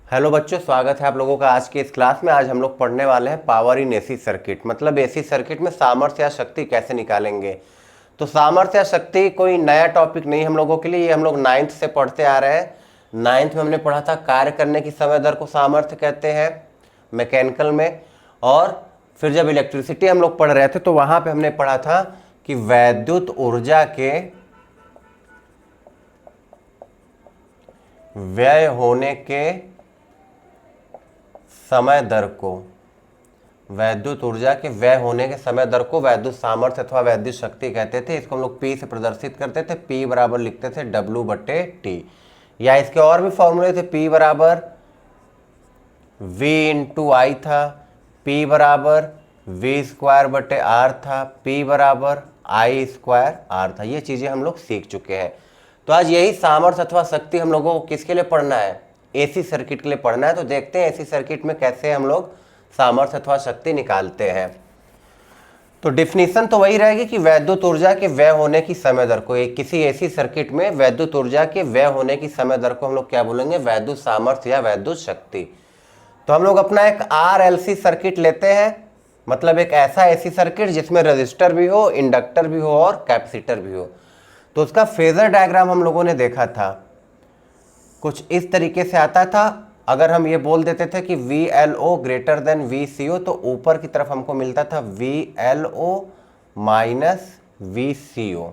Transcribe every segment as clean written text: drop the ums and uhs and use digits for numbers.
Hello बच्चों, स्वागत है आप लोगों का आज की इस क्लास में। आज हम लोग पढ़ने वाले हैं पावर इन एसी सर्किट, मतलब एसी सर्किट में सामर्थ्य या शक्ति कैसे निकालेंगे। तो सामर्थ्य या शक्ति कोई नया टॉपिक नहीं हम लोगों के लिए, ये हम लोग 9th से पढ़ते आ रहे हैं। 9th में हमने पढ़ा था कार्य करने की समय दर को सामर्थ्य कहते हैं मैकेनिकल में, और फिर जब इलेक्ट्रिसिटी हम लोग पढ़ रहे थे तो वहां पे हमने पढ़ा था कि वैद्युत ऊर्जा के व्यय होने के समय दर को, वैद्युत ऊर्जा के व्यय होने के समय दर को वैद्युत सामर्थ्य अथवा वैद्युत शक्ति कहते थे। इसको हम लोग P से प्रदर्शित करते थे। P बराबर लिखते थे W/T, या इसके और भी फॉर्मूले थे। P बराबर V × I था, P बराबर V²/R था, P बराबर I²R था। ये चीजें हम लोग सीख चुके हैं। तो आज यही सामर्थ्य अथवा शक्ति हम लोगों को किसके लिए पढ़ना है? एसी सर्किट के लिए पढ़ना है। तो देखते हैं एसी सर्किट में कैसे हम लोग सामर्थ्य अथवा शक्ति निकालते हैं। तो डिफिनीशन तो वही रहेगी कि वैद्युत ऊर्जा के व्यय होने की समय दर को, किसी एसी सर्किट में वैद्युत ऊर्जा के व्यय होने की समय दर को हम लोग क्या बोलेंगे? वैद्युत सामर्थ्य या वैद्युत शक्ति। तो हम लोग अपना एक RLC सर्किट लेते हैं, मतलब एक ऐसा एसी सर्किट जिसमें रजिस्टर भी हो, इंडक्टर भी हो और कैपेसिटर भी हो। तो उसका फेजर डायग्राम हम लोगों ने देखा था, कुछ इस तरीके से आता था। अगर हम ये बोल देते थे कि VLO ग्रेटर देन VCO, तो ऊपर की तरफ हमको मिलता था VLO माइनस VCO।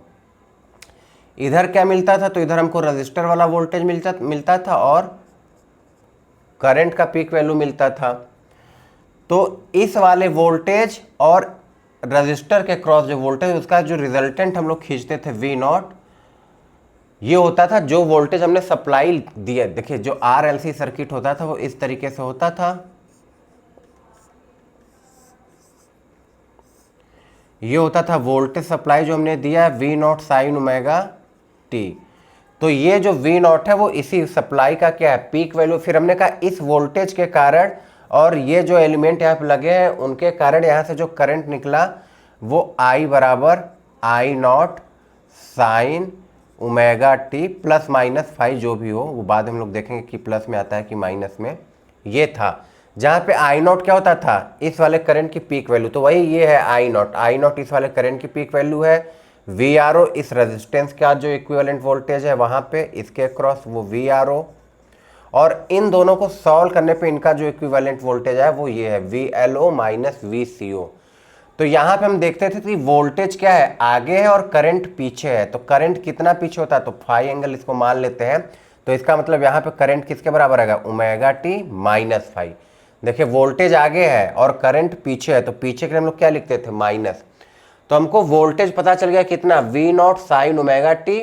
इधर क्या मिलता था? तो इधर हमको रजिस्टर वाला वोल्टेज मिलता था और करंट का पीक वैल्यू मिलता था। तो इस वाले वोल्टेज और रजिस्टर के क्रॉस जो वोल्टेज, उसका जो रिजल्टेंट हम लोग खींचते थे V0, ये होता था जो वोल्टेज हमने सप्लाई दिया। देखिए, जो RLC सर्किट होता था वो इस तरीके से होता था। ये होता था वोल्टेज सप्लाई जो हमने दिया V0 sin ओमेगा t। तो ये जो V0 है वो इसी सप्लाई का क्या है? Peak value. फिर हमने कहा इस वोल्टेज के कारण और ये जो एलिमेंट यहाँ पे लगे हैं उनके कारण यहाँ से जो करंट निकला वो I बराबर I0 sign omega T plus minus five, जो भी हो वो बाद में हम लोग देखेंगे कि प्लस में आता है कि माइनस में। ये था जहाँ पे I0 क्या होता था? इस वाले करंट की पीक वैल्यू। तो वही ये है I0 इस वाले करंट की पीक वैल्यू है। VRO इस रेजिस्टेंस का जो इक्विवेलेंट वोल्टेज है वहाँ पे इसके क्रॉस वो VRO, और इन दोनों को सॉल्व करने पे इनका जो इक्विवेलेंट वोल्टेज है वो ये है VLO माइनस VCO। तो यहाँ पे हम देखते थे कि वोल्टेज क्या है? आगे है और करंट पीछे है। तो करंट कितना पीछे होता है? तो फाई एंगल इसको मान लेते हैं। तो इसका मतलब यहाँ पे करंट किसके बराबर आएगा? Omega T minus five. देखिए, वोल्टेज आगे है और करंट पीछे है, तो पीछे के लिए हम लोग क्या लिखते थे? माइनस। तो हमको वोल्टेज पता चल गया कितना? V0 साइन ओमेगा टी,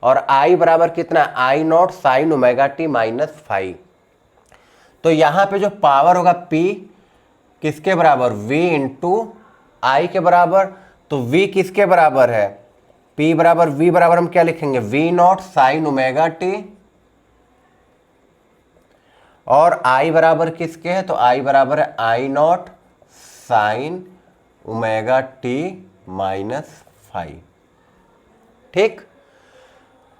और I बराबर कितना? I0 sign omega T minus five. तो यहाँ पे जो पावर होगा P किसके बराबर? V इंटू I के बराबर। तो V किसके बराबर है? P बराबर V बराबर हम क्या लिखेंगे? V0 साइन ओमेगा टी, और I बराबर किसके है? तो I बराबर है I0 sign omega T minus five. ठीक।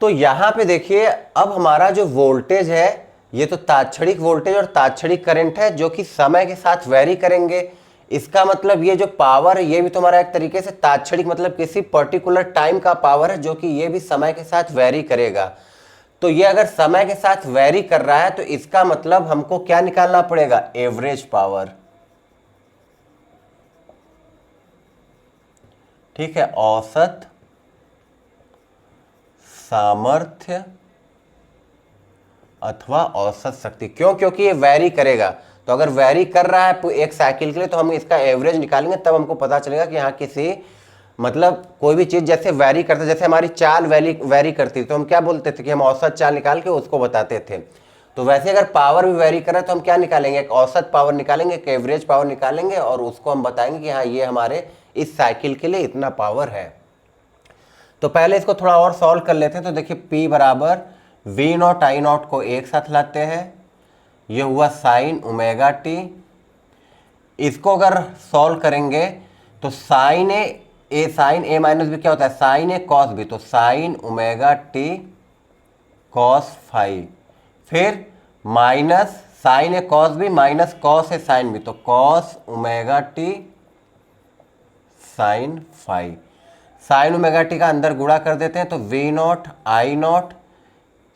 तो यहां पे देखिए, अब हमारा जो वोल्टेज है ये तो तात्क्षणिक वोल्टेज और तात्क्षणिक करंट है जो कि समय के साथ वेरी करेंगे। इसका मतलब ये जो पावर है ये भी तुम्हारा एक तरीके से तात्क्षणिक, मतलब किसी पर्टिकुलर टाइम का पावर है जो कि ये भी समय के साथ वेरी करेगा। तो ये अगर समय के साथ वेरी कर रहा है तो इसका मतलब हमको क्या निकालना पड़ेगा? Average power. ठीक है, औसत सामर्थ्य अथवा औसत शक्ति। क्यों? क्योंकि ये वेरी करेगा। तो अगर वेरी कर रहा है एक साइकिल के लिए तो हम इसका एवरेज निकालेंगे, तब हमको पता चलेगा कि यहाँ किसी, मतलब कोई भी चीज जैसे वेरी करता है, जैसे हमारी चाल वेरी करती है तो हम क्या बोलते थे कि हम औसत चाल निकाल के उसको बताते थे। तो वैसे अगर पावर भी वेरी कर रहा है तो हम क्या निकालेंगे? एक औसत पावर निकालेंगे, एक एवरेज पावर निकालेंगे, और उसको हम बताएंगे कि हाँ ये हमारे इस साइकिल के लिए इतना पावर है। तो पहले इसको थोड़ा और सॉल्व कर लेते हैं। तो देखिए, P बराबर V0 I0 को एक साथ लाते हैं, ये हुआ साइन ओमेगा टी। इसको अगर सॉल्व करेंगे तो साइन ए माइनस बी क्या होता है? Sine A cos B. तो sine omega T cos phi, फिर माइनस साइन है कॉस भी माइनस कॉस है साइन भी, तो cos omega T sine phi. Sine omega T का अंदर गुणा कर देते हैं तो V naught I naught,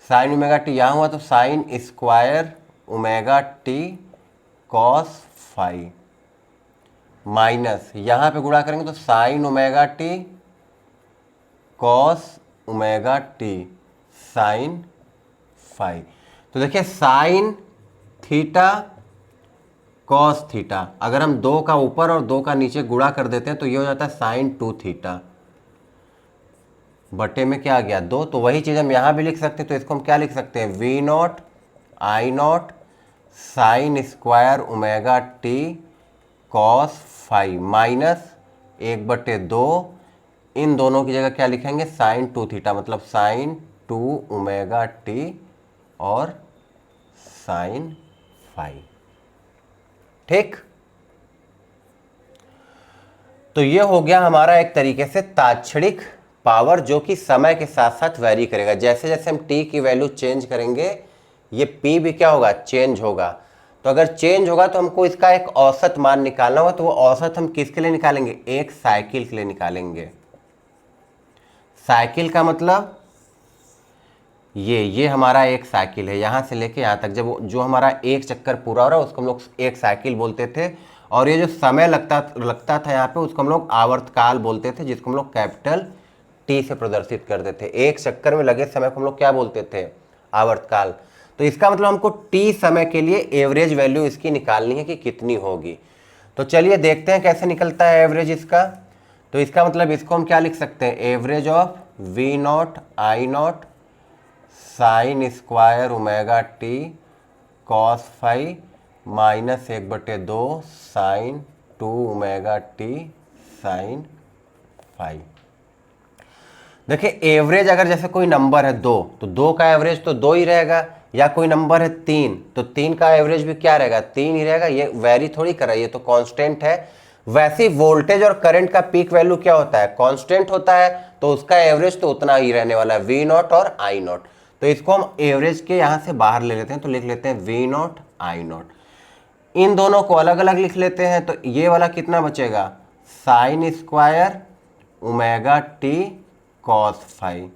sine omega T यहाँ हुआ तो sine square omega T cos phi, minus यहाँ पे गुणा करेंगे तो sine omega T cos omega T sine phi. तो देखिए साइन थीटा कॉस थीटा, अगर हम 2 का ऊपर और 2 का नीचे गुणा कर देते हैं तो ये हो जाता है साइन 2 थीटा, बटे में क्या आ गया 2। तो वही चीज़ हम यहाँ भी लिख सकते हैं, तो इसको हम क्या लिख सकते हैं, V naught I naught sine square omega T cos phi minus 1/2, इन दोनों की जगह क्या लिखेंगे साइन 2 थीटा, मतलब साइन 2 ओमेगा टी और साइन फाई। ठीक, तो ये हो गया हमारा एक तरीके से ताक्षणिक पावर जो कि समय के साथ साथ वैरी करेगा। जैसे जैसे हम t की वैल्यू चेंज करेंगे ये p भी क्या होगा, चेंज होगा। तो अगर चेंज होगा तो हमको इसका एक औसत मान निकालना होगा, तो वो औसत हम किसके लिए निकालेंगे, एक साइकिल के लिए निकालेंगे। साइकिल का मतलब ये हमारा एक साइकिल है, यहाँ से लेके यहाँ तक, जब जो हमारा एक चक्कर पूरा हो रहा है उसको हम लोग एक साइकिल बोलते थे। और ये जो समय लगता था यहाँ पे उसको हम लोग आवर्तकाल बोलते थे, जिसको हम लोग कैपिटल टी से प्रदर्शित करते थे। एक चक्कर में लगे समय को हम लोग क्या बोलते थे, आवर्तकाल। तो इसका मतलब हमको टी समय के लिए एवरेज वैल्यू इसकी निकालनी है कि कितनी होगी। तो चलिए देखते हैं कैसे निकलता है एवरेज इसका। तो इसका मतलब इसको हम क्या लिख सकते हैं, average of V naught I naught sine square omega T cos phi minus 1/2 sine 2 omega T sine phi. देखिए एवरेज अगर जैसे कोई नंबर है 2 तो 2 का एवरेज तो 2 ही रहेगा, या कोई नंबर है 3 तो 3 का एवरेज भी क्या रहेगा, 3 ही रहेगा। ये वेरी थोड़ी कर रहा है, ये तो कांस्टेंट है। वैसे ही वोल्टेज और करंट का पीक वैल्यू क्या होता है, कांस्टेंट होता है, तो उसका एवरेज तो उतना ही रहने वाला है, वी नॉट और आई नॉट। तो इसको हम एवरेज के यहाँ से बाहर ले लेते हैं, तो लिख लेते हैं वी नॉट आई नॉट। इन दोनों को अलग अलग लिख लेते हैं, तो ये वाला कितना बचेगा, sine square omega T cos phi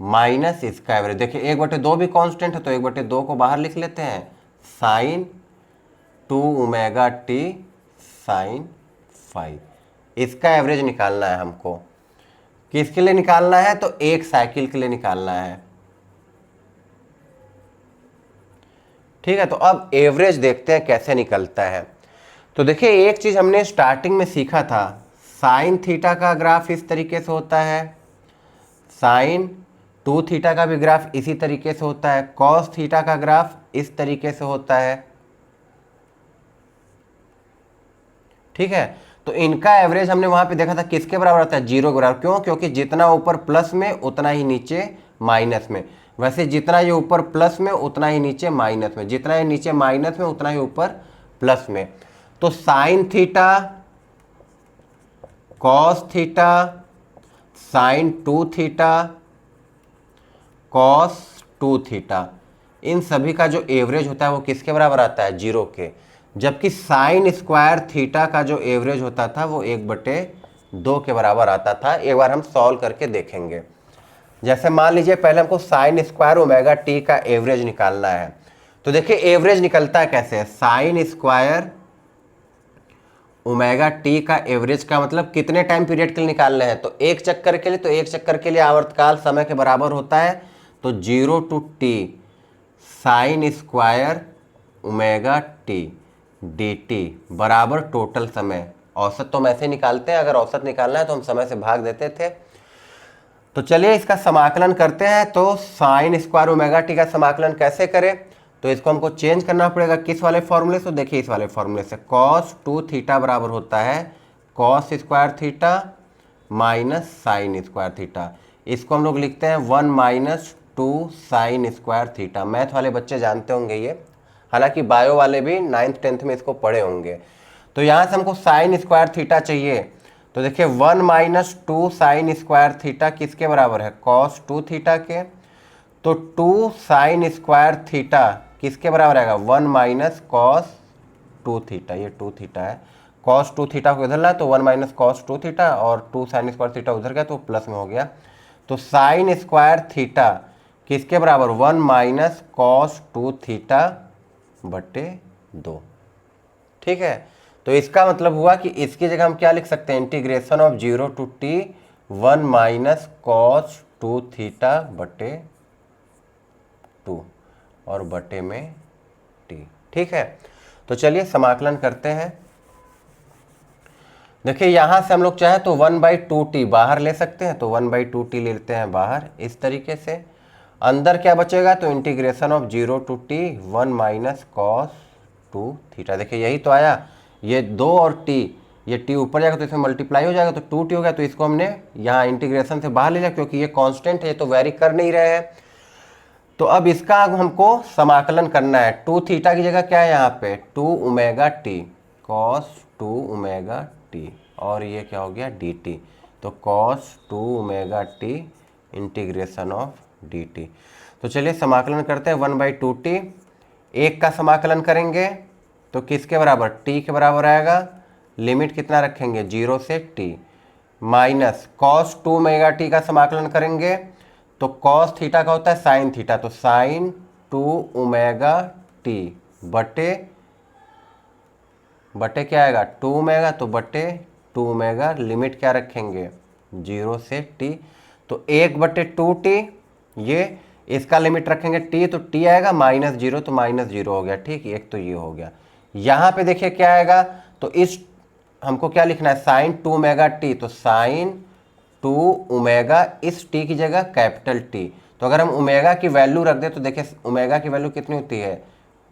minus इसका एवरेज। देखिए 1/2 भी कांस्टेंट है तो 1/2 को बाहर लिख लेते हैं, sine 2 omega T sine phi. इसका एवरेज निकालना है हमको, किसके लिए निकालना है, तो एक साइकिल के लिए निकालना है। ठीक है, तो अब एवरेज देखते हैं कैसे निकलता है। तो देखिए एक चीज हमने स्टार्टिंग में सीखा था, साइन थीटा का ग्राफ इस तरीके से होता है, साइन 2 थीटा का भी ग्राफ इसी तरीके से होता है, कॉस थीटा का ग्राफ इस तरीके से होता है। ठीक है, तो इनका एवरेज हमने वहां पे देखा था किसके बराबर आता है, 0 के बराबर। क्यों, क्योंकि जितना ऊपर प्लस में उतना ही नीचे माइनस में। वैसे जितना ये ऊपर प्लस में उतना ही नीचे माइनस में, जितना ये नीचे माइनस में उतना ही ऊपर प्लस में। तो sine theta cos theta sine 2 theta cos 2 theta, इन सभी का जो एवरेज होता है वो किसके बराबर आता है, 0 के। जबकि साइन स्क्वायर थीटा का जो एवरेज होता था वो 1/2 के बराबर आता था। एक बार हम सॉल्व करके देखेंगे। जैसे मान लीजिए पहले हमको साइन स्क्वायर ओमेगा टी का एवरेज निकालना है, तो देखिए एवरेज निकलता है कैसे, साइन स्क्वायर ओमेगा टी का एवरेज का मतलब कितने टाइम पीरियड के लिए निकालना है, तो एक चक्कर के लिए। तो एक चक्कर के लिए आवर्तकाल समय के बराबर होता है, तो 0 to t sign square omega T dt बराबर टोटल समय। औसत तो हम ऐसे निकालते हैं, अगर औसत निकालना है तो हम समय से भाग देते थे। तो चलिए इसका समाकलन करते हैं। तो साइन स्क्वायर ओमेगा टी का समाकलन कैसे करें, तो इसको हमको चेंज करना पड़ेगा किस वाले फॉर्मूले से, देखिए इस वाले फॉर्मूले से। कॉस 2 थीटा बराबर होता है cos square theta minus sine square theta. इसको हम लोग लिखते हैं 1 - 2 साइन स्क्वायर थीटा। मैथ वाले बच्चे जानते होंगे ये, हालांकि बायो वाले भी 9th 10th में इसको पढ़े होंगे। तो यहाँ से हमको साइन स्क्वायर थीटा चाहिए, तो देखिए 1 - 2 साइन स्क्वायर थीटा किसके बराबर है, कॉस 2 थीटा के। तो 2 साइन स्क्वायर थीटा किसके बराबर आएगा 1 माइनस कॉस 2 थीटा, ये 2 थीटा है, कॉस 2 थीटा को इधर ला तो 1 माइनस कॉस 2 थीटा और 2 साइन स्क्वायर थीटा उधर गया तो प्लस में हो गया। तो साइन स्क्वायर थीटा किसके बराबर 1 माइनस कॉस 2 थीटा बटे 2। ठीक है, तो इसका मतलब हुआ कि इसकी जगह हम क्या लिख सकते हैं, integration of 0 to T 1 minus cos 2 theta बटे 2 और बटे में टी। ठीक है, तो चलिए समाकलन करते हैं। देखिए यहां से हम लोग चाहे तो 1/2t बाहर ले सकते हैं, तो 1/2t लेते हैं बाहर इस तरीके से। अंदर क्या बचेगा, तो integration of 0 to T 1 minus cos 2 theta. देखिए यही तो आया, ये 2 और t, ये t ऊपर जाएगा तो इसमें मल्टीप्लाई हो जाएगा तो 2t हो गया, तो इसको हमने यहाँ इंटीग्रेशन से बाहर ले लिया क्योंकि ये कांस्टेंट है, ये तो वेरी कर नहीं रहे हैं। तो अब इसका हमको समाकलन करना है। 2 थीटा की जगह क्या है यहाँ पे 2 omega T cos 2 omega T और ये क्या हो गया dt, तो cos 2 omega T integration of dt। तो चलिए समाकलन करते हैं 1/2t। एक का समाकलन करेंगे तो किसके बराबर t के बराबर आएगा, लिमिट कितना रखेंगे 0 से t, minus cos 2 omega T का समाकलन करेंगे तो कॉस थीटा का होता है साइन थीटा, तो साइन 2 ओमेगा टी बटे क्या आएगा 2 ओमेगा, तो बटे 2 ओमेगा, लिमिट क्या रखेंगे 0 से t, तो 1/2t, ये इसका लिमिट रखेंगे t, तो t आएगा -0, तो -0 हो गया। ठीक, एक तो ये हो गया। यहाँ पे देखिए क्या आएगा, तो इस हमको क्या लिखना है साइन 2 ओमेगा टी, तो साइन 2 ओमेगा, इस t की जगह कैपिटल T। तो अगर हम ओमेगा की वैल्यू रख दे तो देखिए ओमेगा की वैल्यू कितनी होती है,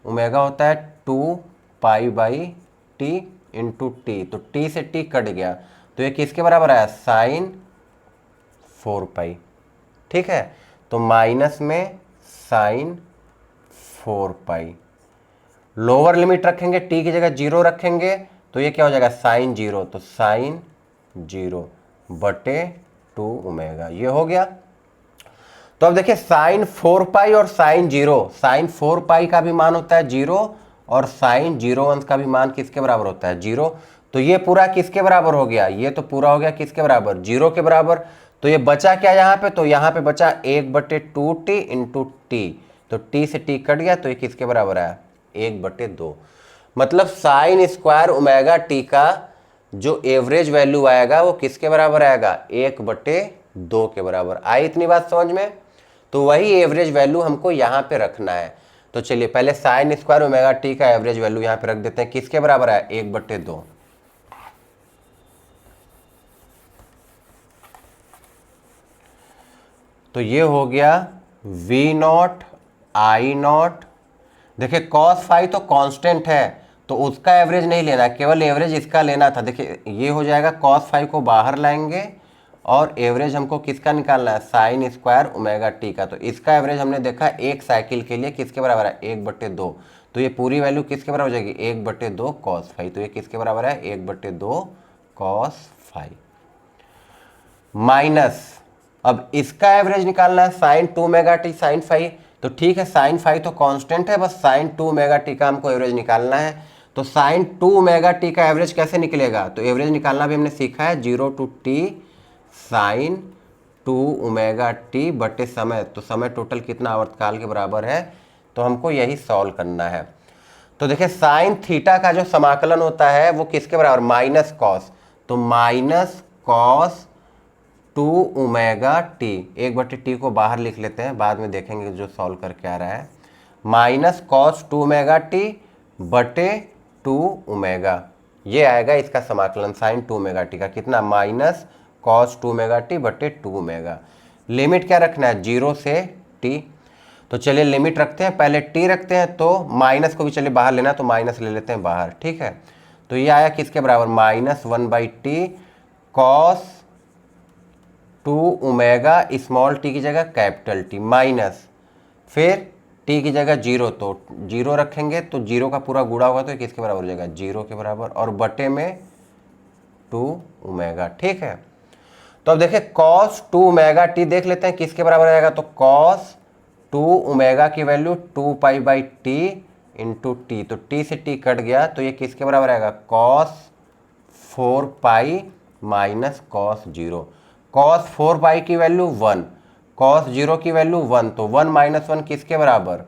ओमेगा होता है 2π/t इंटू टी, तो t से t कट गया तो ये किसके बराबर आया साइन 4π। ठीक है, तो माइनस में साइन 4π, लोअर लिमिट रखेंगे t की जगह 0 रखेंगे तो ये क्या हो जाएगा साइन 0, तो साइन 0 बटे 2 ओमेगा, ये हो गया। तो अब देखिए साइन 4π और साइन 0, साइन 4π का भी मान होता है 0 और साइन 0 अंश का भी मान किसके बराबर होता है 0। तो ये पूरा किसके बराबर हो गया, ये तो पूरा हो गया किसके बराबर 0 के बराबर। तो ये बचा क्या यहाँ पे, तो यहाँ पे बचा 1/2t इंटू टी, तो t से t कट गया तो ये किसके बराबर आया 1/2। मतलब साइन स्क्वायर ओमेगा टी का जो एवरेज वैल्यू आएगा वो किसके बराबर आएगा 1/2 के बराबर। आई इतनी बात समझ में, तो वही एवरेज वैल्यू हमको यहाँ पे रखना है। तो चलिए पहले साइन स्क्वायर ओमेगा टी का एवरेज वैल्यू यहाँ पे रख देते हैं, किसके बराबर है 1/2। तो ये हो गया V0 I0। देखिए कॉस फाई तो कांस्टेंट है तो उसका एवरेज नहीं लेना, केवल एवरेज इसका लेना था। देखिए ये हो जाएगा कॉस फाई को बाहर लाएंगे और एवरेज हमको किसका निकालना है साइन स्क्वायर ओमेगा टी का। तो इसका एवरेज हमने देखा एक साइकिल के लिए किसके बराबर है 1/2, तो ये पूरी वैल्यू किसके बराबर हो जाएगी 1/2 कॉस फाई, तो ये किसके बराबर है 1/2 कॉस फाई। माइनस अब इसका एवरेज निकालना है sine 2 omega T sine phi, तो ठीक है साइन फाई तो कांस्टेंट है, बस साइन 2 ओमेगा टी का हमको एवरेज निकालना है। तो साइन 2 ओमेगा टी का एवरेज कैसे निकलेगा, तो एवरेज निकालना भी हमने सीखा है 0 to t sine 2 omega T बटे समय, तो समय टोटल कितना आवर्तकाल के बराबर है, तो हमको यही सॉल्व करना है। तो देखिए साइन थीटा का जो समाकलन होता है वो किसके बराबर माइनस कॉस, तो minus cos 2 omega T, 1/t को बाहर लिख लेते हैं, बाद में देखेंगे जो सॉल्व करके आ रहा है, माइनस कॉस 2 ओमेगा टी बटे 2 ओमेगा, ये आएगा इसका समाकलन साइन 2 ओमेगा टी का कितना माइनस कॉस 2 ओमेगा टी बटे 2 ओमेगा। लिमिट क्या रखना है 0 से t, तो चलिए लिमिट रखते हैं, पहले t रखते हैं तो माइनस को भी चलिए बाहर लेना तो माइनस ले लेते हैं बाहर। ठीक है, तो ये आया किसके बराबर -1/t cos 2 omega small T की जगह कैपिटल टी, माइनस फिर t की जगह 0, तो 0 रखेंगे तो 0 का पूरा गुणा होगा तो किसके बराबर हो जाएगा 0 के बराबर, और बटे में 2 ओमेगा। ठीक है, तो अब देखिए cos 2 ओमेगा टी देख लेते हैं किसके बराबर आएगा, तो cos 2 ओमेगा की value 2 pi by T into T, तो टी से टी कट गया तो ये किसके बराबर आएगा, cos 4 pi minus cos 0। Cos 4 पाई की वैल्यू 1, कॉस 0 की वैल्यू 1, तो 1 माइनस 1 किसके बराबर,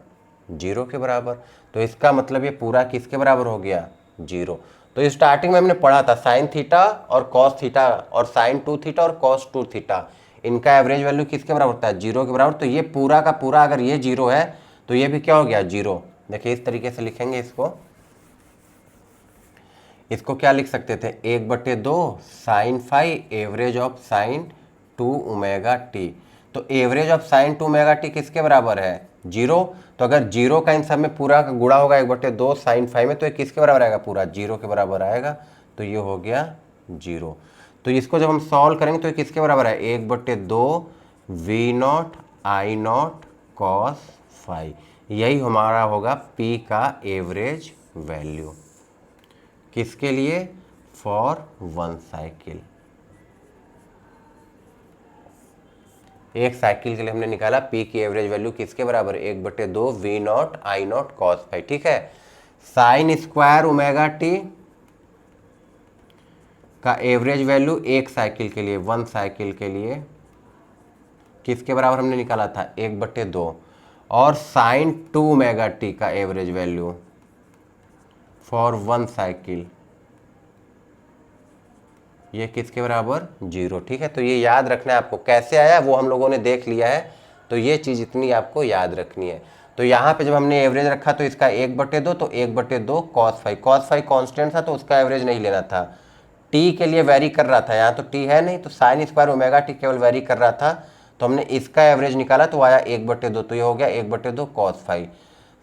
0 के बराबर। तो इसका मतलब ये पूरा किसके बराबर हो गया, 0। तो स्टार्टिंग में हमने पढ़ा था साइन थीटा और कॉस थीटा और साइन 2 थीटा और कॉस 2 थीटा, इनका एवरेज वैल्यू किसके बराबर होता है, 0 के बराबर। तो ये पूरा का पूरा अगर ये 0 है तो ये भी क्या हो गया, 0। देखिए इस तरीके से लिखेंगे इसको क्या लिख सकते थे, 1/2 sine phi average of sine 2 omega T. तो average of sine 2 omega T किसके बराबर है, 0। तो अगर 0 का इन सब में पूरा का गुणा होगा 1/2 साइन फाई में, तो ये किसके बराबर आएगा, पूरा 0 के बराबर आएगा। तो ये हो गया 0। तो इसको जब हम सॉल्व करेंगे तो ये किसके बराबर है, 1/2 V naught I naught cos phi. यही हमारा होगा पी का एवरेज वैल्यू, किसके लिए, फॉर 1 साइकिल। एक साइकिल के लिए हमने निकाला पी की एवरेज वैल्यू किसके बराबर, 1/2 V naught I naught cos phi. ठीक है, साइन स्क्वायर ओमेगा टी का एवरेज वैल्यू एक साइकिल के लिए, 1 साइकिल के लिए किसके बराबर हमने निकाला था, 1/2। और साइन 2 ओमेगा टी का एवरेज वैल्यू फॉर 1 साइकिल, ये किसके बराबर, 0। ठीक है, तो ये याद रखना है आपको, कैसे आया वो हम लोगों ने देख लिया है, तो ये चीज़ इतनी आपको याद रखनी है। तो यहाँ पे जब हमने एवरेज रखा तो इसका 1/2, तो 1/2 cos phi, cos phi constant था तो उसका एवरेज नहीं लेना था, टी के लिए वेरी कर रहा था, यहाँ तो टी है नहीं, तो साइन स्क्वायर ओमेगा टी केवल वेरी कर रहा था, तो हमने इसका एवरेज निकाला तो आया 1/2, तो ये हो गया 1/2 cos phi.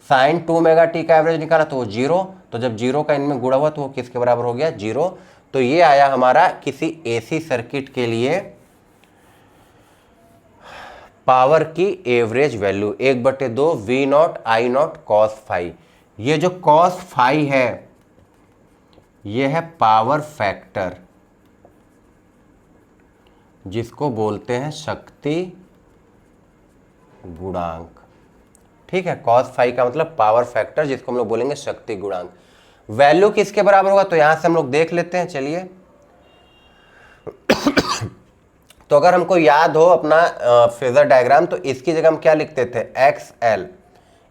Sine 2 omega T का एवरेज निकाला तो वो 0, तो जब 0 का इनमें गुणा हुआ तो वो किसके बराबर हो गया, 0। तो ये आया हमारा किसी एसी सर्किट के लिए पावर की average value, 1/2 V naught I naught cos phi. ये जो कॉस फाई है ये है पावर फैक्टर, जिसको बोलते हैं शक्ति गुणांक। ठीक है, कॉस फाई का मतलब पावर फैक्टर, जिसको हम लोग बोलेंगे शक्ति गुणांक। वैल्यू किसके बराबर होगा, तो यहां से हम लोग देख लेते हैं, चलिए। तो अगर हमको याद हो अपना फेजर डायग्राम, तो इसकी जगह हम क्या लिखते थे, एक्स एल,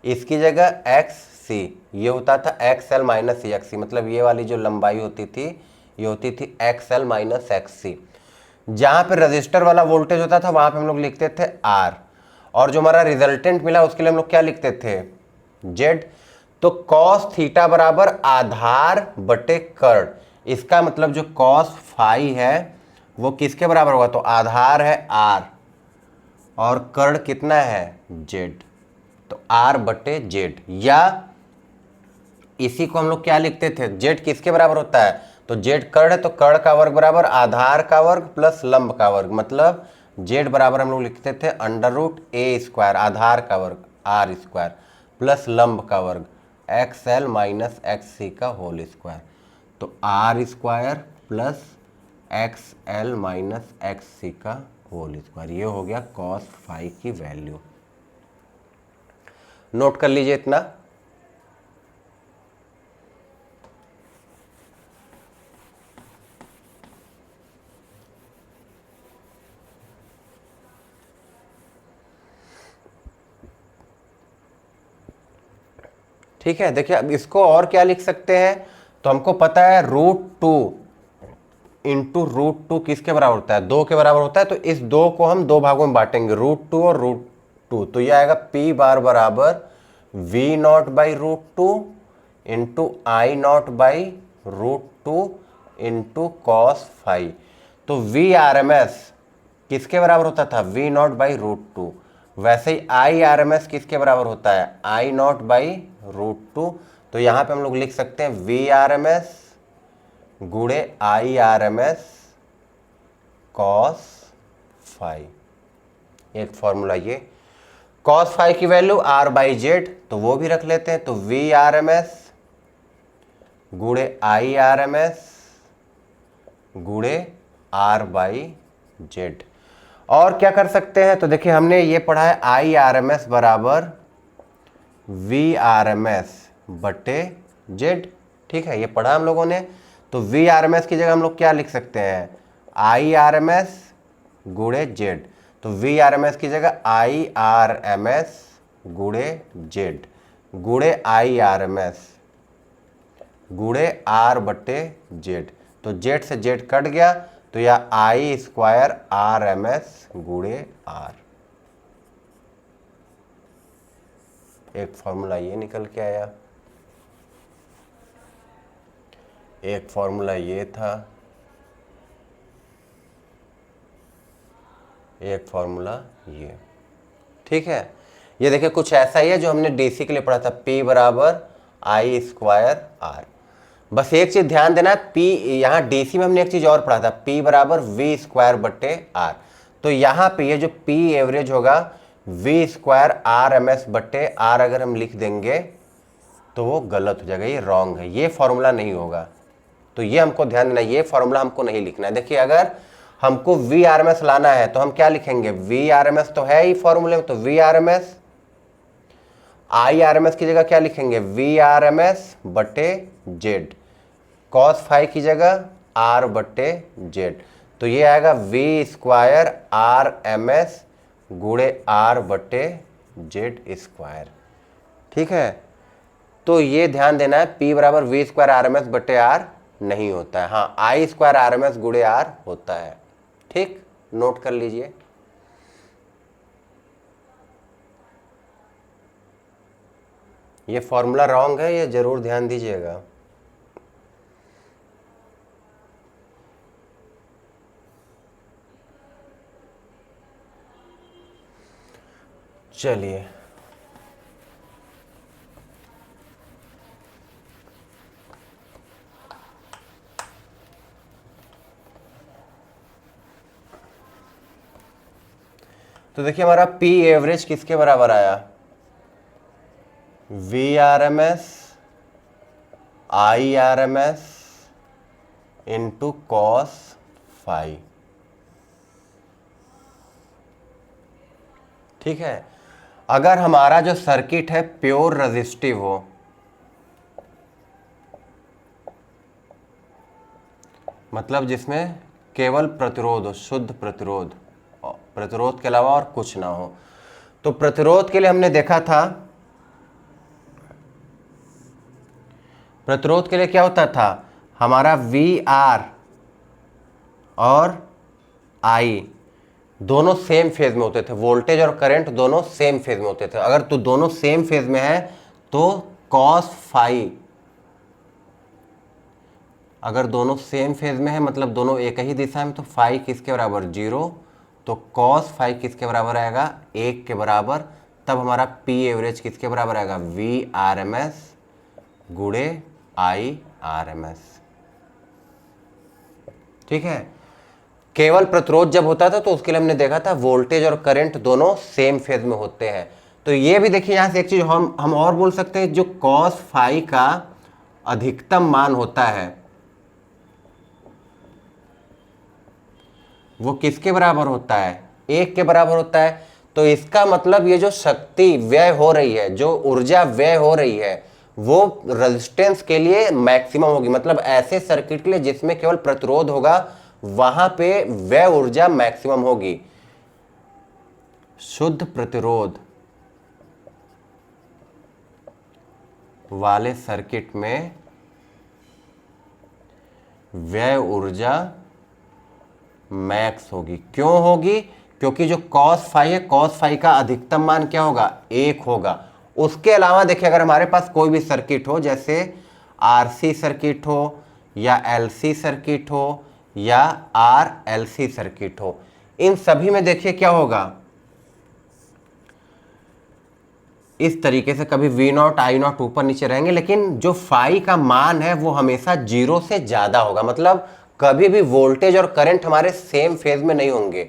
इसकी जगह एक्स सी, ये होता था एक्स एल माइनस एक्स सी, मतलब ये वाली जो लंबाई होती थी ये होती थी एक्स एल माइनस एक्स सी। जहां पे रजिस्टर वाला वोल्टेज होता था वहां पे हम लोग लिखते थे आर, और जो हमारा रिजल्टेंट मिला उसके लिए हम लोग क्या लिखते थे, जेड। तो कॉस थीटा बराबर आधार बटे कर्ण, इसका मतलब जो कॉस फाई है वो किसके बराबर होगा, तो आधार है आर और कर्ण कितना है, जेड, तो आर बटे जेड। या इसी को हम लोग क्या लिखते थे, जेड किसके बराबर होता है, तो जेड कर्ण है, तो कर्ण का वर्ग बराबर आधार का वर्ग प्लस लंब का वर्ग, मतलब जेड बराबर हम लोग लिखते थे √a², आधार का वर्ग आर स्क्वायर प्लस लंब का वर्ग X L minus X C का होल स्क्वायर। तो R square plus X L minus X C का होल स्क्वायर, ये हो गया कॉस फाई की वैल्यू। नोट कर लीजिए इतना। ठीक है, देखिए अब इसको और क्या लिख सकते हैं, तो हमको पता है √2 इंटू √2 किसके बराबर होता है, 2 के बराबर होता है। तो इस 2 को हम 2 भागों में बांटेंगे, √2 और √2, तो ये आएगा P बार बराबर V naught by √2 into I naught by √2 into cos phi. तो वी आर एम एस किसके बराबर होता था, वी नॉट बाई √2, वैसे ही आई आर एम एस किसके बराबर होता है, आई नॉट बाई √2। तो यहां पे हम लोग लिख सकते हैं वी आर एम एस गुणे I R M S cos phi. एक फॉर्मूला ये, कॉस फाई की वैल्यू आर बाई जेड, तो वो भी रख लेते हैं, तो वी आर एम एस गुणे आई आर एम एस गुणे आर बाई जेड। और क्या कर सकते हैं, तो देखिए हमने ये पढ़ा है आई आर एम एस बराबर वी आर एम एस बटे जेड। ठीक है, ये पढ़ा हम लोगों ने। तो वी आर एम एस की जगह हम लोग क्या लिख सकते हैं, आई आर एम एस गुणे जेड। तो वी आर एम एस की जगह आई आर एम एस गुणे जेड गुणे आई आर एम एस गुणे आर बटे जेड। तो जेड से जेड कट गया, तो यह आई स्क्वायर आर एम एस गुणे आर। एक फॉर्मूला ये निकल के आया, एक फॉर्मूला ये था, एक फॉर्मूला ये। ठीक है, ये देखिए कुछ ऐसा ही है जो हमने डीसी के लिए पढ़ा था, P बराबर आई स्क्वायर आर। बस एक चीज ध्यान देना, P यहाँ डीसी में हमने एक चीज और पढ़ा था, P बराबर वी स्क्वायर बटे आर। तो यहाँ पे ये जो P एवरेज होगा V square R M S बटे आर अगर हम लिख देंगे तो वो गलत हो जाएगा, ये रॉन्ग है, ये फॉर्मूला नहीं होगा। तो ये हमको ध्यान देना, ये फॉर्मूला हमको नहीं लिखना है। देखिए अगर हमको वी आर एम एस लाना है तो हम क्या लिखेंगे, वी आर एम एस तो है ही फॉर्मूले में, तो V R M S. I R M S की जगह क्या लिखेंगे, वी आर एम एस बटे जेड। कॉस फाई की जगह आर बटे जेड। तो ये आएगा V square R M S गुणे आर बटे जेड स्क्वायर। ठीक है, तो ये ध्यान देना है, P बराबर V square R M S बटे आर नहीं होता है, हाँ I square R M S गुणे आर होता है। ठीक, नोट कर लीजिए। ये फॉर्मूला रॉन्ग है, ये जरूर ध्यान दीजिएगा। चलिए तो देखिए हमारा P एवरेज किसके बराबर आया, V R M S I R M S into cos phi. ठीक है, अगर हमारा जो सर्किट है प्योर रेजिस्टिव हो, मतलब जिसमें केवल प्रतिरोध हो, शुद्ध प्रतिरोध, प्रतिरोध के अलावा और कुछ ना हो, तो प्रतिरोध के लिए हमने देखा था, प्रतिरोध के लिए क्या होता था, हमारा वी आर और आई दोनों सेम फेज में होते थे, वोल्टेज और करंट दोनों सेम फेज में होते थे। अगर तो दोनों सेम फेज में है तो कॉस फाई, अगर दोनों सेम फेज में है मतलब दोनों एक ही दिशा में, तो फाई किसके बराबर, 0। तो कॉस फाई किसके बराबर आएगा, 1 के बराबर। तब हमारा P एवरेज किसके बराबर आएगा, वी आर एम एस गुणे आई आर एम एस। ठीक है, केवल प्रतिरोध जब होता था तो उसके लिए हमने देखा था वोल्टेज और करंट दोनों सेम फेज में होते हैं। तो ये भी देखिए यहां से एक चीज हम और बोल सकते हैं, जो कॉस फाई का अधिकतम मान होता है वो किसके बराबर होता है, 1 के बराबर होता है। तो इसका मतलब ये जो शक्ति व्यय हो रही है, जो ऊर्जा व्यय हो रही है, वो रेजिस्टेंस के लिए मैक्सिमम होगी। मतलब ऐसे सर्किट के लिए जिसमें केवल प्रतिरोध होगा वहां पे व्यय ऊर्जा मैक्सिमम होगी। शुद्ध प्रतिरोध वाले सर्किट में व्यय ऊर्जा मैक्स होगी। क्यों होगी, क्योंकि जो कॉस फाई है, कॉस फाई का अधिकतम मान क्या होगा, 1 होगा। उसके अलावा देखिए अगर हमारे पास कोई भी सर्किट हो, जैसे आरसी सर्किट हो या एलसी सर्किट हो या आर एलसी सर्किट हो, इन सभी में देखिए क्या होगा, इस तरीके से कभी V नॉट आई नॉट ऊपर नीचे रहेंगे, लेकिन जो फाई का मान है वो हमेशा 0 से ज्यादा होगा। मतलब कभी भी वोल्टेज और करंट हमारे सेम फेज में नहीं होंगे।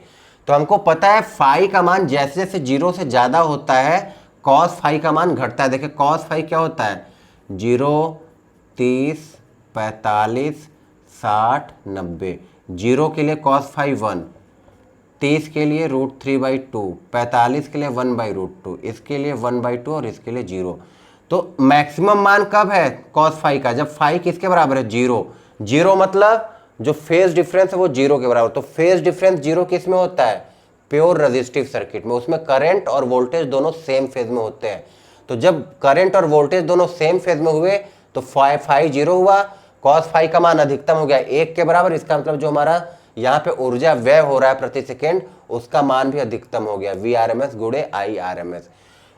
तो हमको पता है फाई का मान जैसे जैसे 0 से ज्यादा होता है कॉस फाई का मान घटता है। देखिए कॉस फाई क्या होता है, 0, 30, 45, 60, 90। 0 के लिए कॉस फाई 1, 30 के लिए √3/2, 45 के लिए 1/√2, इसके लिए 1/2 और इसके लिए 0। तो मैक्सिमम मान कब है cos फाई का? जब फाई किसके बराबर है? 0। 0 मतलब जो फेज डिफरेंस है वो 0 के बराबर। तो फेज डिफरेंस 0 किस में होता है? प्योर रेजिस्टिव सर्किट में। उसमें करंट और वोल्टेज दोनों सेम फेज में होते हैं। तो जब करंट और वोल्टेज दोनों सेम फेज में हुए तो फाई 0 हुआ, cos फाई का मान अधिकतम हो गया 1 के बराबर। इसका मतलब जो हमारा यहाँ पे ऊर्जा व्यय हो रहा है प्रति सेकेंड, उसका मान भी अधिकतम हो गया, Vrms गुणे Irms।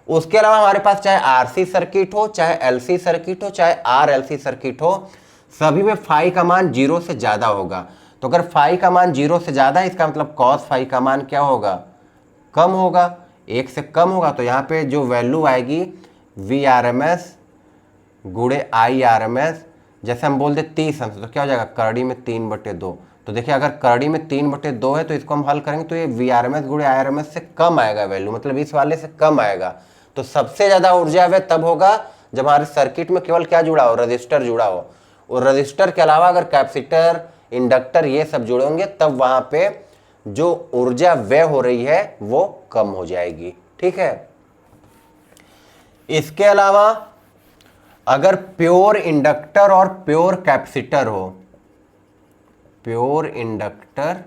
उसके अलावा हमारे पास चाहे आरसी सर्किट हो, चाहे एलसी सर्किट हो, चाहे आरएलसी सर्किट हो, सभी में फाई का मान 0 से ज्यादा होगा। तो अगर फाई का मान 0 से ज्यादा है, इसका मतलब cos फाई का मान क्या होगा? कम होगा, 1 से कम होगा। तो यहाँ पे जो वैल्यू आएगी Vrms गुणे Irms, जैसे हम बोल दे 30 अंश, तो क्या हो जाएगा? करड़ी में 3/2। तो देखिए अगर करड़ी में 3/2 है तो इसको हम हल करेंगे तो ये Vrms गुणे Irms से कम आएगा वैल्यू, मतलब इस वाले से कम आएगा। तो सबसे ज्यादा ऊर्जा व्यय तब होगा जब हमारे सर्किट में केवल क्या जुड़ा हो? रजिस्टर जुड़ा हो। और रजिस्टर के अलावा अगर कैपेसिटर, इंडक्टर ये सब जुड़े होंगे तब वहां पे जो ऊर्जा व्यय हो रही है वो कम हो जाएगी। ठीक है। इसके अलावा अगर प्योर इंडक्टर और प्योर कैपेसिटर हो, प्योर इंडक्टर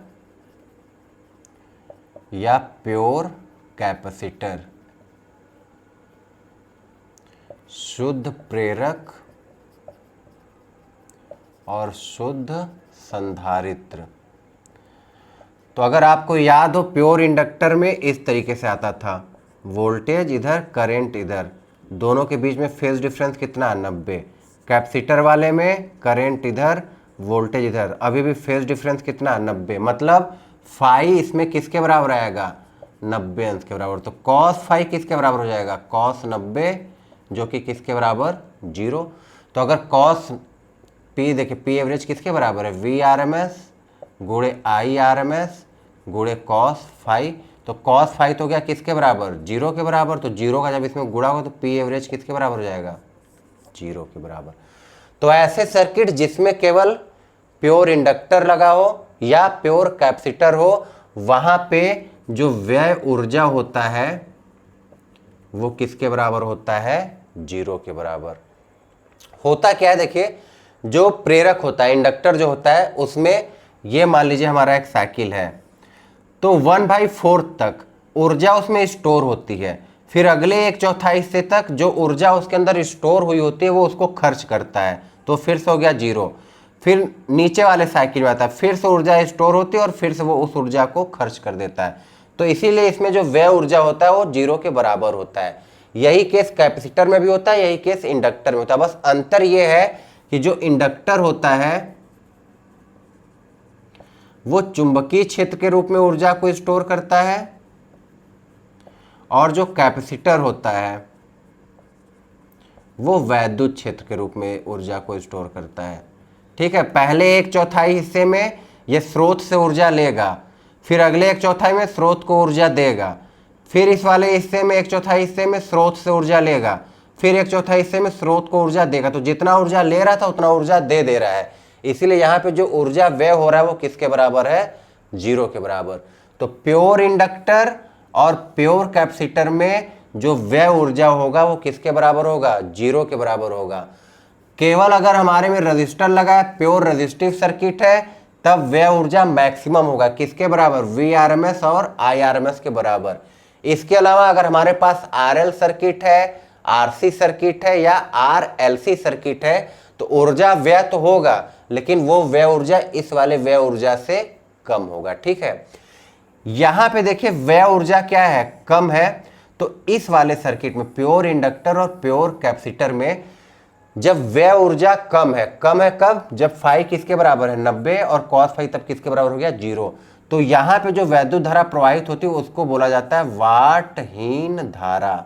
या प्योर कैपेसिटर, शुद्ध प्रेरक और शुद्ध संधारित्र। तो अगर आपको याद हो प्योर इंडक्टर में इस तरीके से आता था, वोल्टेज इधर, करंट इधर, दोनों के बीच में फेज डिफरेंस कितना? 90। कैपेसिटर वाले में करंट इधर, वोल्टेज इधर, अभी भी फेज डिफरेंस कितना? 90। मतलब फाई इसमें किसके बराबर आएगा? 90 अंश के बराबर। तो cos फाई किसके बराबर हो जाएगा? cos 90, जो कि किसके बराबर? 0। तो अगर cos P, देखिए P एवरेज किसके बराबर है? Vrms गुणे Irms गुणे cos फाई। तो cos फाई तो क्या किसके बराबर? 0 के बराबर। तो 0 का जब इसमें गुणा होगा तो P एवरेज किसके बराबर हो जाएगा? 0 के बराबर। तो ऐसे सर्किट जिसमें केवल प्योर इंडक्टर लगा हो या प्योर कैपेसिटर हो, वहां पे जो व्यय ऊर्जा होता है वो किसके बराबर होता है? 0 के बराबर। होता क्या है देखिए, जो प्रेरक होता है, इंडक्टर जो होता है, उसमें ये मान लीजिए हमारा एक साइकिल है, तो 1/4 तक ऊर्जा उसमें स्टोर होती है। फिर अगले 1/4 हिस्से तक जो ऊर्जा उसके अंदर स्टोर हुई होती है वो उसको खर्च करता है, तो फिर से हो गया 0। फिर नीचे वाले साइकिल में आता है, फिर से ऊर्जा स्टोर होती है और फिर से वो उस ऊर्जा को खर्च कर देता है। तो इसीलिए इसमें जो व्यय ऊर्जा होता है वो 0 के बराबर होता है। यही केस कैपेसिटर में भी होता है, यही केस इंडक्टर में होता है। बस अंतर यह है कि जो इंडक्टर होता है वो चुंबकीय क्षेत्र के रूप में ऊर्जा को स्टोर करता है, और जो कैपेसिटर होता है वो वैद्युत क्षेत्र के रूप में ऊर्जा को स्टोर करता है। ठीक है। पहले 1/4 हिस्से में ये स्रोत से ऊर्जा लेगा, फिर अगले 1/4 में स्रोत को ऊर्जा देगा, फिर इस वाले हिस्से में 1/4 हिस्से में स्रोत से ऊर्जा लेगा, फिर 1/4 हिस्से में स्रोत को ऊर्जा देगा। तो जितना ऊर्जा ले रहा था उतना ऊर्जा दे रहा है। इसीलिए यहाँ पे जो ऊर्जा व्यय हो रहा है वो किसके बराबर है? 0 के बराबर। तो प्योर इंडक्टर और प्योर कैपेसिटर में जो व्यय ऊर्जा होगा वो किसके बराबर होगा? 0 के बराबर होगा। केवल अगर हमारे में रजिस्टर लगा है, प्योर रेजिस्टिव सर्किट है, तब व्यय ऊर्जा मैक्सिमम होगा। किसके बराबर? Vrms और Irms के बराबर। इसके अलावा अगर हमारे पास RL सर्किट है, RC सर्किट है या RLC सर्किट है तो ऊर्जा व्यय तो होगा, लेकिन वो व्यय ऊर्जा इस वाले व्यय ऊर्जा से कम होगा। ठीक है। यहां पे देखिए व्यय ऊर्जा क्या है? कम है। तो इस वाले सर्किट में प्योर इंडक्टर और प्योर कैपेसिटर में जब व्यय ऊर्जा कम है कब? जब फाई किसके बराबर है? 90, और cos फाई तब किसके बराबर हो गया? 0। तो यहां पे जो वैद्युत धारा प्रवाहित होती है उसको बोला जाता है वाटहीन धारा।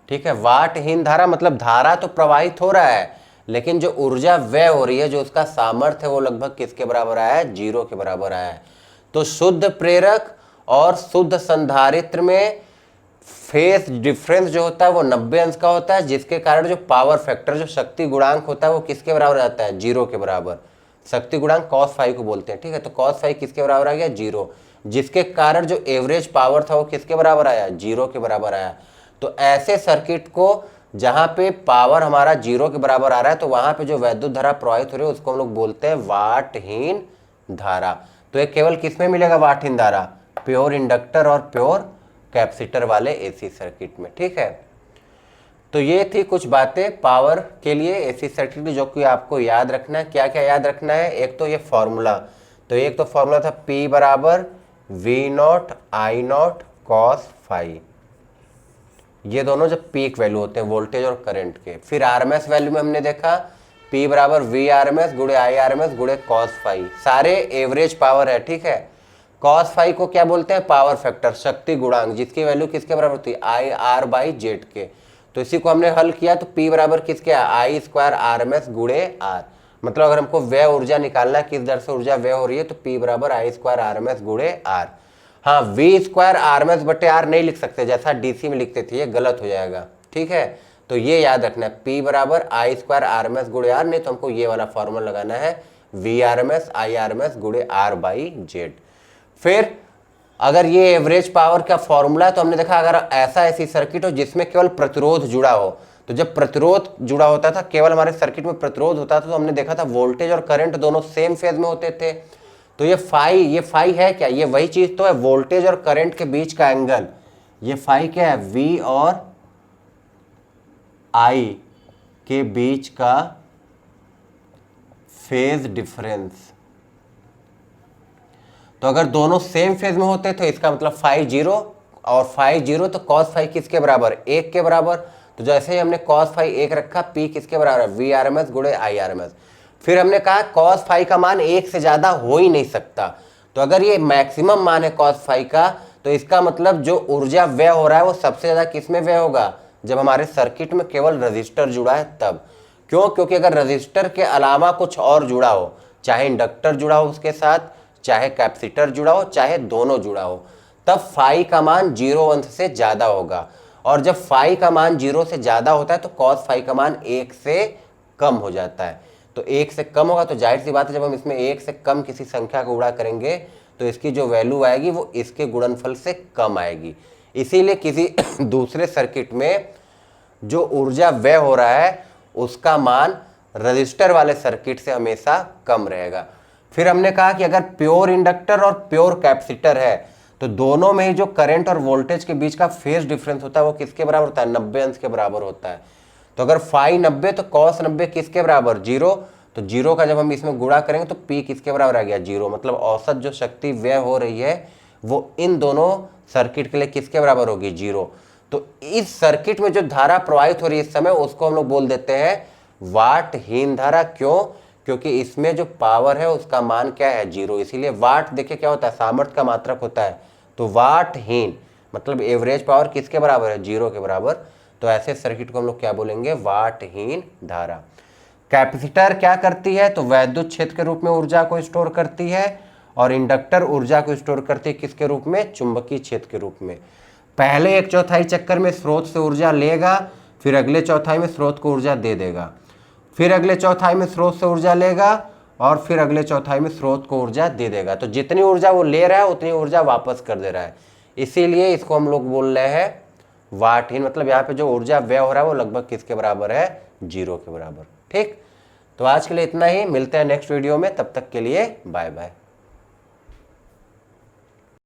ठीक है। वाटहीन धारा मतलब धारा तो प्रवाहित हो रहा है, लेकिन जो ऊर्जा व्यय हो रही है, जो उसका सामर्थ्य है, वो लगभग किसके बराबर आया है? 0 के बराबर आया है। तो शुद्ध प्रेरक और शुद्ध संधारित्र में फेज डिफरेंस जो होता है वो 90 अंश का होता है, जिसके कारण जो पावर फैक्टर, जो शक्ति गुणांक होता है वो किसके बराबर आता है? 0 के बराबर। शक्ति गुणांक cos फाई को बोलते हैं, ठीक है। तो cos फाई किसके बराबर आ गया, 0, जिसके कारण जो एवरेज पावर था वो किसके बराबर आया, 0 के बराबर आया। तो ऐसे सर्किट को जहां पे पावर हमारा 0 के बराबर आ रहा है तो वहां पे जो वैद्युत धारा प्रवाहित हो रही है उसको हम लोग बोलते हैं वाटहीन धारा। तो ये केवल किसमें मिलेगा वाटहीन धारा, प्योर इंडक्टर और प्योर कैपेसिटर वाले एसी सर्किट में, ठीक है। तो ये थी कुछ बातें पावर के लिए एसी सर्किट की, जो कि आपको याद रखना है। क्या क्या याद रखना है, एक तो ये फॉर्मूला, तो एक तो फॉर्मूला था P बराबर V0 I0 cos फाई, ये दोनों जब पीक वैल्यू होते हैं वोल्टेज और करंट के। फिर आरएमएस वैल्यू में हमने देखा P बराबर वी आरएमएस गुणे आई आरएमएस गुणे कॉस फाई, सारे एवरेज पावर है, ठीक है। कॉस फाई को क्या बोलते हैं, पावर फैक्टर, शक्ति गुणांक, जिसकी वैल्यू किसके बराबर होती है, आई आर बाई जेड के। तो इसी को हमने हल किया तो P बराबर किसके, आई स्क्वायर आरएमएस गुणे आर, मतलब अगर हमको व्यय ऊर्जा निकालना है, किस दर से ऊर्जा व्यय हो रही है, तो P बराबर आई स्क्वायर आरएमएस गुणे आर। हाँ, वी स्क्वायर आरएमएस बटे आर नहीं लिख सकते, जैसा डीसी में लिखते थे, ये गलत हो जाएगा, ठीक है। तो ये याद रखना है, P बराबर आई स्क्वायर आरएमएस गुणे आर, नहीं तो हमको ये वाला फॉर्मूला लगाना है वी आरएमएस आई आरएमएस गुणे आर बाई जेड। फिर अगर ये एवरेज पावर का फॉर्मूला है तो हमने देखा अगर ऐसा ऐसी सर्किट हो जिसमें केवल प्रतिरोध जुड़ा हो, तो जब प्रतिरोध जुड़ा होता था, केवल हमारे सर्किट में प्रतिरोध होता था, तो हमने देखा था वोल्टेज और करंट दोनों सेम फेज में होते थे। तो ये फाई है क्या, ये वही चीज तो है, वोल्टेज और करंट के बीच का एंगल। ये फाई क्या है, वी और आई के बीच का फेज डिफरेंस। तो अगर दोनों सेम फेज में होते तो इसका मतलब फाई 0 और फाई 0, तो कॉस फाई किसके बराबर, 1 के बराबर। तो जैसे ही हमने कॉस फाई 1 रखा, P किसके बराबर है, वी आरएमएस गुणे आई आरएमएस। फिर हमने कहा कॉस फाई का मान 1 से ज्यादा हो ही नहीं सकता, तो अगर ये मैक्सिमम मान है कॉस फाई का, तो इसका मतलब जो ऊर्जा व्यय हो रहा है वो सबसे ज्यादा किसमें व्यय होगा, जब हमारे सर्किट में केवल रजिस्टर जुड़ा है तब। क्यों, क्योंकि अगर रजिस्टर के अलावा कुछ और जुड़ा हो, चाहे इंडक्टर जुड़ा हो उसके साथ, चाहे कैपेसिटर जुड़ा हो, चाहे दोनों जुड़ा हो, तब फाई का मान 0 अंश से ज्यादा होगा। और जब फाई का मान 0 से ज्यादा होता है तो कॉस फाई का मान 1 से कम हो जाता है। तो 1 से कम होगा तो जाहिर सी बात है, जब हम इसमें 1 से कम किसी संख्या को गुणा करेंगे तो इसकी जो वैल्यू आएगी वो इसके गुणनफल से कम आएगी। इसीलिए किसी दूसरे सर्किट में जो ऊर्जा व्यय हो रहा है उसका मान रजिस्टर वाले सर्किट से हमेशा कम रहेगा। फिर हमने कहा कि अगर प्योर इंडक्टर और प्योर कैपेसिटर है तो दोनों में ही जो करंट और वोल्टेज के बीच का फेज डिफरेंस होता है वो किसके बराबर होता है, 90 अंश के बराबर होता है। तो अगर फाई 90 तो कॉस 90 किसके बराबर, 0। तो 0 का जब हम इसमें गुणा करेंगे तो P किसके बराबर आ गया, 0। मतलब औसत जो शक्ति व्यय हो रही है वो इन दोनों सर्किट के लिए किसके बराबर होगी, 0। तो इस सर्किट में जो धारा प्रवाहित हो रही है इस समय उसको हम लोग बोल देते हैं वाटहीन धारा। क्यों, क्योंकि इसमें जो पावर है उसका मान क्या है, 0। इसीलिए वाट देखिए क्या होता है, सामर्थ्य का मात्रक होता है, तो वाटहीन मतलब एवरेज पावर किसके बराबर है, 0 के बराबर। तो ऐसे सर्किट को हम लोग क्या बोलेंगे, वाटहीन धारा। कैपेसिटर क्या करती है, तो वैद्युत क्षेत्र के रूप में ऊर्जा को स्टोर करती है, और इंडक्टर ऊर्जा को स्टोर करती है किसके रूप में, चुंबकीय क्षेत्र के रूप में। पहले 1/4 चक्कर में स्रोत से ऊर्जा लेगा, फिर अगले चौथाई में स्रोत को ऊर्जा दे देगा, फिर अगले चौथाई में स्रोत से ऊर्जा लेगा, और फिर अगले चौथाई में स्रोत को ऊर्जा दे देगा। तो जितनी ऊर्जा वो ले रहा है उतनी ऊर्जा वापस कर दे रहा है, इसीलिए इसको हम लोग बोल रहे हैं वाटहीन। मतलब यहाँ पे जो ऊर्जा व्यय हो रहा है वो लगभग किसके बराबर है, 0 के बराबर। ठीक, तो आज के लिए इतना ही, मिलते हैं नेक्स्ट वीडियो में, तब तक के लिए बाय बाय।